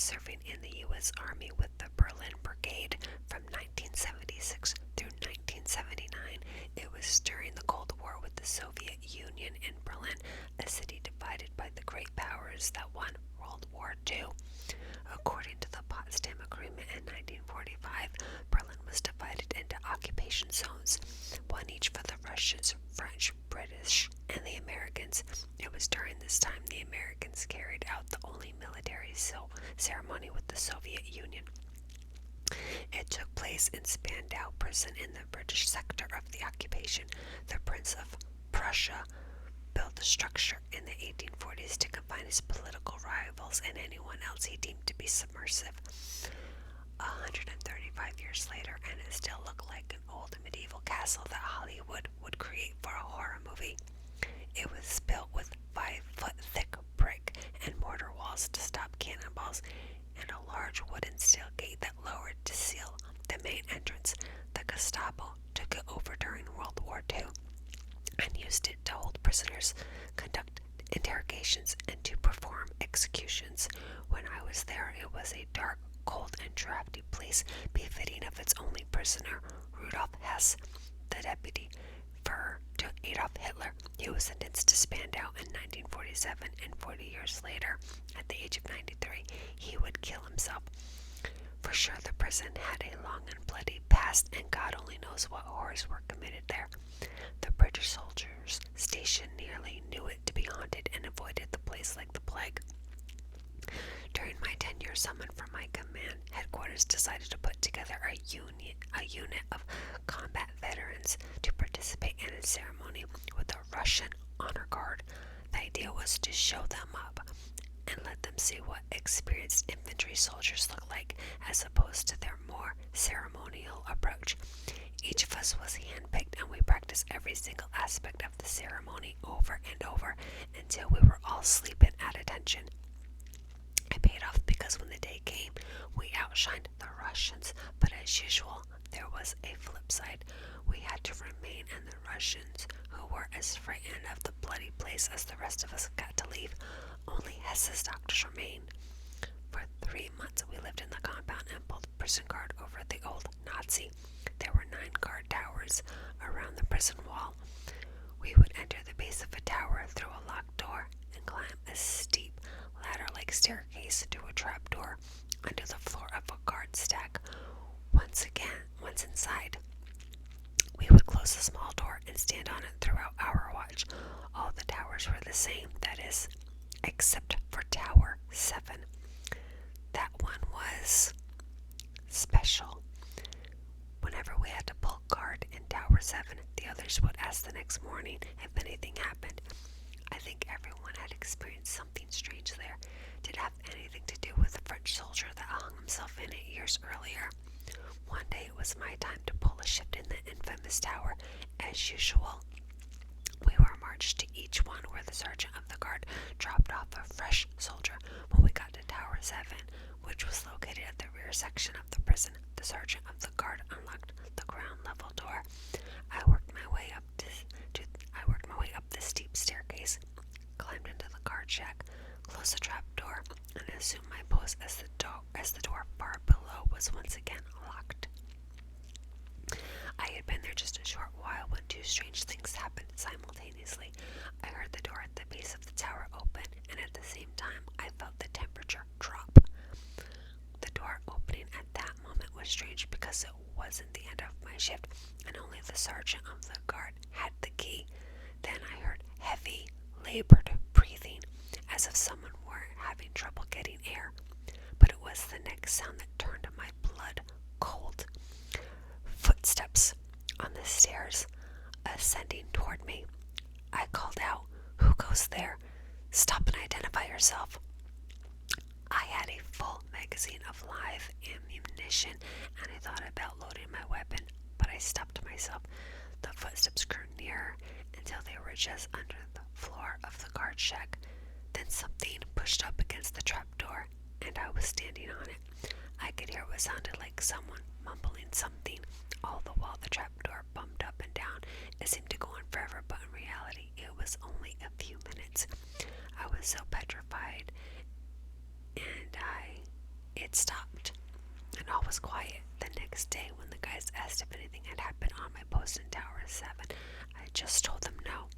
serving in the U.S. Army with the Berlin Brigade from 1976 through 1979. It was during the Cold War with the Soviet Union in Berlin, a city divided by the great powers that won World War II. According to the Potsdam Agreement in 1945, Berlin was divided into occupation zones, one each for the Russians, French, British, and the Americans. It was during this time the Americans carried out the only military ceremony with the Soviet Union. It took place in Spandau Prison in the British sector of the occupation. The Prince of Prussia built the structure in the 1840s to confine his political rivals and anyone else he deemed to be subversive. 135 years later, and it still looked like an old medieval castle that Hollywood would create for a horror movie. It was built with 5-foot thick brick and mortar walls to stop cannonballs, and a large wooden steel gate that lowered to seal the main entrance. The Gestapo took it over during World War II and used it to hold prisoners, conduct interrogations, and to perform executions. When I was there, it was a dark, cold, and drafty place, befitting of its only prisoner, Rudolf Hess, the deputy Führer to Adolf Hitler. He was sentenced to Spandau in 1947, and 40 years later, at the age of 93, he would kill himself. For sure, the prison had a long and bloody past, and God only knows what horrors were committed there. The British soldiers stationed nearly knew it to be haunted and avoided the place like the plague. During my tenure, someone from my command headquarters decided to put together a unit of combat veterans to participate in a ceremony with a Russian honor guard. The idea was to show them up and let them see what experienced infantry soldiers look like, as opposed to their more ceremonial approach. Each of us was handpicked, and we practiced every single aspect of the ceremony over and over until we were all sleeping at attention. It paid off because when the day came, we outshined the Russians, but as usual, there was a flip side. We had to remain, and the Russians, who were as frightened of the bloody place as the rest of us, got to leave. Only Hess's doctors remained. For 3 months, we lived in the compound and pulled prison guard over the old Nazi. There were 9 guard towers around the prison wall. We would enter the base of a tower through a locked door and climb a steep ladder-like staircase to a trapdoor under the floor of a guard stack. Once inside, we would close the small door and stand on it throughout our watch. All the towers were the same, that is, except for Tower 7. That one was special. Whenever we had to pull guard in Tower 7, the others would ask the next morning if anything happened. I think everyone had experienced something strange there. Did it have anything to do with the French soldier that hung himself in it years earlier? One day it was my time to pull a shift in the infamous tower. As usual, we were marched to each one where the sergeant of the guard dropped off a fresh soldier. When we got to Tower 7, which was located at the rear section of the prison, the sergeant of the guard unlocked the ground level door. I worked my way up the steep staircase, climbed into the guard shack, closed the trap door, and assumed my post as the door far below was once again locked. I had been there just a short while when 2 strange things happened simultaneously. I heard the door at the base of the tower open, and at the same time I felt the temperature drop. The door opening at that moment was strange because it wasn't the end of my shift, and only the sergeant of the guard had the key. Then I heard heavy, labored breathing, as if someone were having trouble getting air. But it was the next sound that turned my blood cold. Footsteps on the stairs, ascending toward me. I called out, "Who goes there? Stop and identify yourself." I had a full magazine of live ammunition, and I thought about loading my weapon, but I stopped myself. The footsteps grew nearer until they were just under the floor of the guard shack. Then something pushed up against the trapdoor, and I was standing on it. I could hear what sounded like someone mumbling something. All the while the trapdoor bumped up and down. It seemed to go on forever, but in reality it was only a few minutes. I was so petrified, and I had stopped, and all was quiet. The next day, when the guys asked if anything had happened on my post in Tower 7, I just told them no.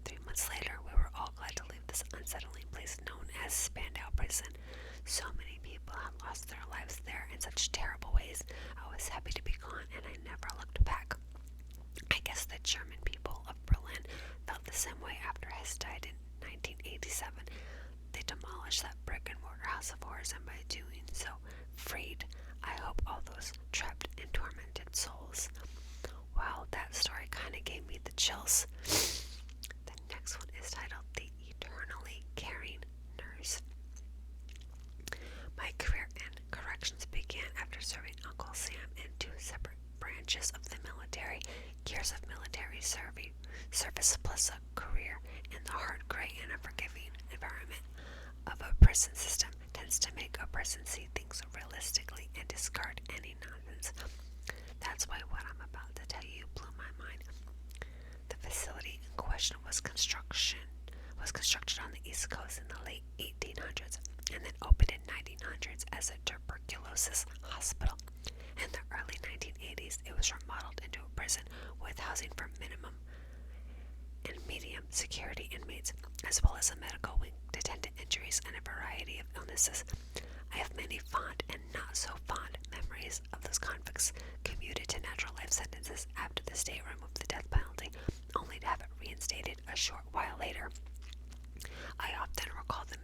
3 months later, we were all glad to leave this unsettling place known as Spandau Prison. So many people have lost their lives there in such terrible ways. I was happy to be gone, and I never looked back. I guess the German people of Berlin felt the same way after Hess died in 1987. They demolished that brick and mortar house of horrors, and by doing so, freed, I hope, all those trapped and tormented souls. Wow, that story kind of gave me the chills. The next one is titled The Eternally Caring Nurse. My career in corrections began after serving Uncle Sam in 2 separate branches of the military. Years of military service plus a career in the hard, gray, and unforgiving environment of a prison system tends to make a person see things realistically and discard any nonsense. That's why what I'm about to tell you blew my mind. The facility in question was constructed on the East Coast in the late 1800s and then opened in 1900s as a tuberculosis hospital. In the early 1980s, it was remodeled into a prison with housing for minimum and medium security inmates, as well as a medical wing to tend to injuries and a variety of illnesses. I have many fond and not so fond memories of those convicts commuted to natural life sentences after the state removed the death penalty, only to have it reinstated a short while later. I often recall the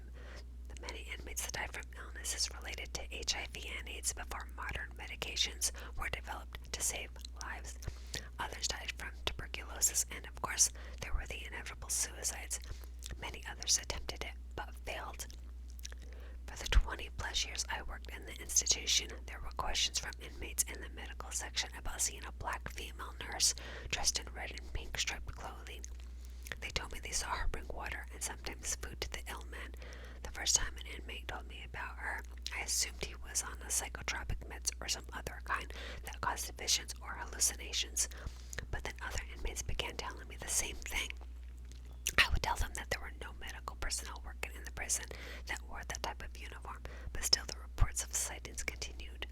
many inmates that died from illnesses related to HIV and AIDS before modern medications were developed to save lives. Others died from tuberculosis, and of course, there were the inevitable suicides. Many others attempted it, but failed. For the 20-plus years I worked in the institution, there were questions from inmates in the medical section about seeing a black female nurse dressed in red and pink striped clothing. They told me they saw her bring water and sometimes food to the ill men. The first time an inmate told me about her, I assumed he was on a psychotropic meds or some other kind that caused visions or hallucinations. But then other inmates began telling me the same thing. I would tell them that there were no medical personnel working in the prison that wore that type of uniform, but still the reports of sightings continued.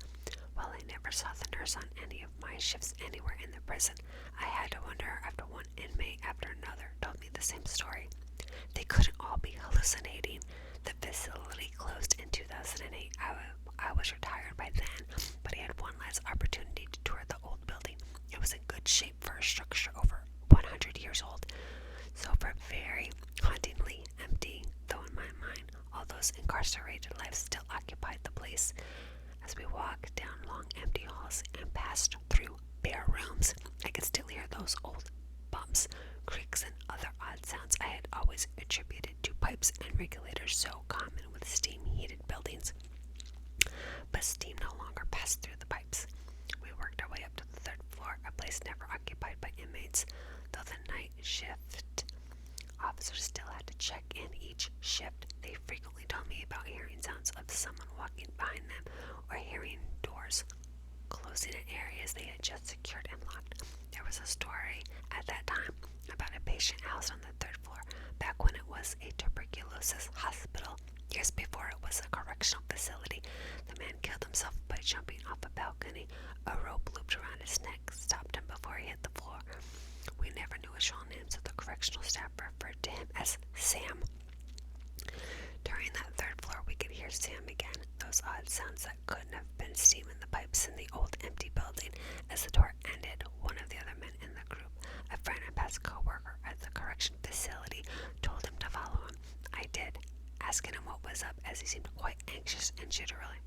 While I never saw the nurse on any of my shifts anywhere in the prison, I had to wonder after one inmate after another told me the same story. They couldn't all be hallucinating. The facility closed in 2008. I was retired by then, but I had one last opportunity to tour the old building. It was in good shape for a structure over 100 years old, so for very hauntingly empty, though in my mind, all those incarcerated lives still occupied the place. As we walked down long empty halls and passed through bare rooms, I could still hear those old bumps, creaks, and other odd sounds I had always attributed to pipes and regulators so common with steam-heated buildings. But steam no longer passed through the pipes. We worked our way up to the 3rd floor, a place never occupied by inmates, though the night shift officers still had to check in each shift. They frequently told me about hearing sounds of someone walking behind them or hearing doors closing in areas they had just secured and locked. There was a story at that time about a patient housed on the 3rd floor back when it was a tuberculosis hospital. Years before it was a correctional facility, the man killed himself by jumping off a balcony. A rope looped around his neck stopped him before he hit the floor. We never knew his real name, so the correctional staff referred to him as Sam. During that 3rd floor, we could hear Sam again, those odd sounds that couldn't have been steam in the pipes in the old empty building. As the door ended, one of the other men in the group, a friend and past co-worker at the correction facility, told him to follow him. I did, asking him what was up, as he seemed quite anxious and jittery.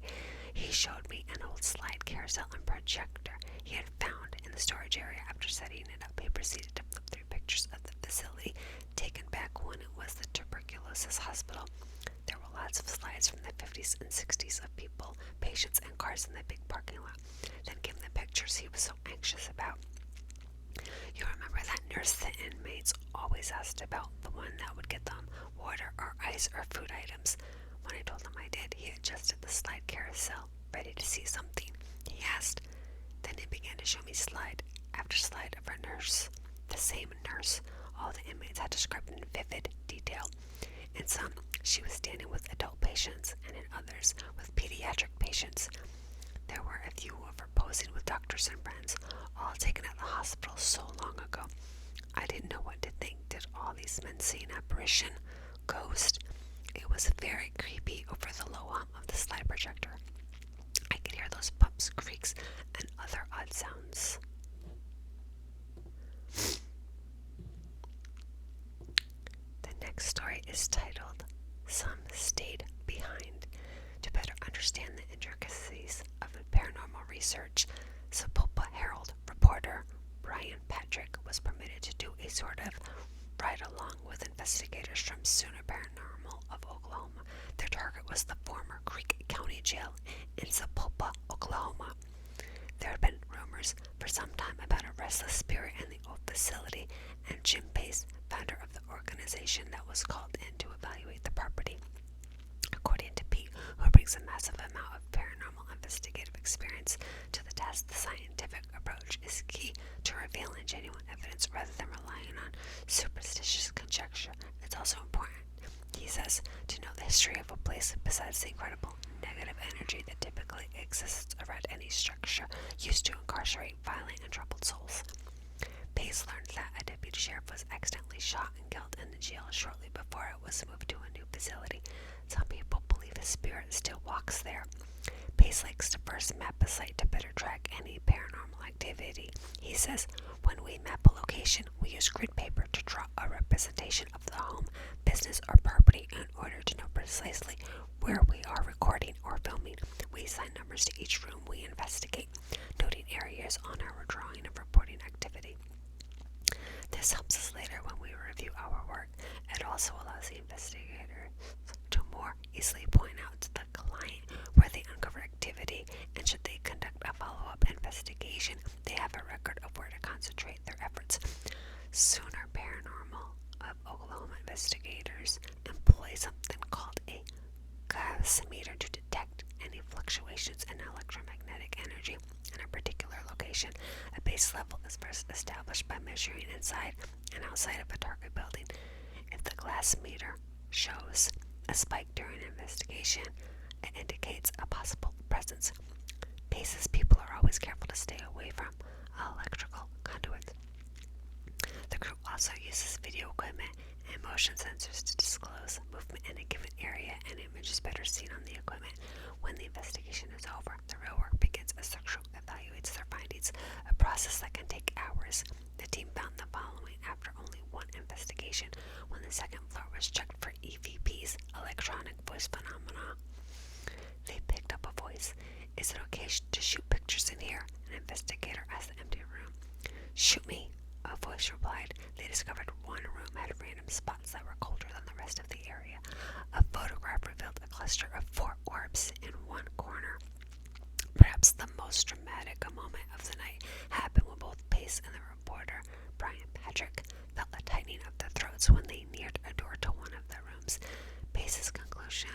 He showed me an old slide carousel and projector he had found in the storage area after setting it up. He proceeded to flip through pictures of the facility taken back when it was the tuberculosis hospital. There were lots of slides from the 50s and 60s of people, patients, and cars in the big parking lot. Then came the pictures he was so anxious about. You remember that nurse the inmates always asked about, the one that would get them water or ice or food items? When I told him I did, he adjusted the slide carousel, ready to see something. He asked. Then he began to show me slide after slide of her nurse. The same nurse. All the inmates had described in vivid detail. In some, she was standing with adult patients, and in others, with pediatric patients. There were a few of her posing with doctors and friends, all taken at the hospital so long ago. I didn't know what to think. Did all these men see an apparition? Ghost? It was very creepy over the low hum of the slide projector. I could hear those bumps, creaks, and other odd sounds. The next story is titled, Some Stayed Behind. To better understand the intricacies of paranormal research, Sapulpa Herald reporter Brian Patrick was permitted to do a sort of ride-along with investigators from Sooner Paranormal of Oklahoma. Their target was the former Creek County Jail in Sapulpa, Oklahoma. There had been rumors for some time about a restless spirit in the old facility, and Jim Pace, founder of the organization that was called in to evaluate the property. According to Pete, who brings a massive amount of paranormal investigative experience to the task, the scientific approach is key to revealing genuine evidence rather than relying on superstitious conjecture. It's also important, he says, to know the history of a place besides the incredible negative energy that typically exists around any structure used to incarcerate violent and troubled souls. Pace learned that a deputy sheriff was accidentally shot and killed in the jail shortly before it was moved to a new facility. Some people believe the spirit still walks there. Pace likes to first map a site to better track any paranormal activity. He says, when we map a location, we use grid paper to draw a representation of the home, business, or property in order to know precisely where we are recording or filming. We assign numbers to each room we investigate, noting areas on our drawing of reporting activity. This helps us later when we review our work. It also allows the investigator to more easily point out to the client where they uncover activity, and should they conduct a follow-up investigation, they have a record of where to concentrate their efforts. Sooner Paranormal of Oklahoma investigators employ something called a gasometer to detect any fluctuations in electromagnetic energy in a particular location. A base level is first established by measuring inside and outside of a target building. If the glass meter shows a spike during an investigation, it indicates a possible presence. Pace's people are always careful to stay away from electrical conduits. The crew also uses video equipment and motion sensors to disclose movement in a given area, and image is better seen on the equipment. When the investigation is over, the real work begins as the crew evaluates their findings, a process that can take hours. The team found the following after only one investigation. When the second floor was checked for EVPs, electronic voice phenomena, they picked up a voice. Is it okay to shoot pictures in here? An investigator asked the empty room. Shoot me, a voice replied. They discovered one room had random spots that were colder than the rest of the area. A photograph revealed a cluster of 4 orbs in one corner. Perhaps the most dramatic moment of the night happened when both Pace and the reporter, Brian Patrick, felt a tightening of their throats when they neared a door to one of the rooms. Pace's conclusion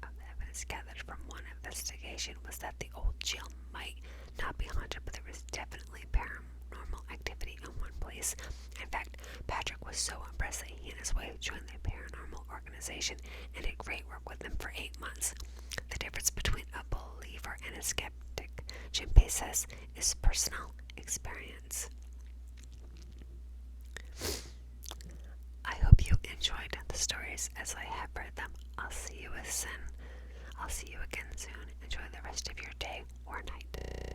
of the evidence gathered from one investigation was that the old jail might not be haunted, but there was definitely paranormal activity in one place. In fact, Patrick was so impressed that he and his wife joined the paranormal organization and did great work with them for 8 months. The difference between a believer and a skeptic, Jim Pace says, is personal experience. I hope you enjoyed the stories as I have read them. I'll see you again soon. Enjoy the rest of your day or night.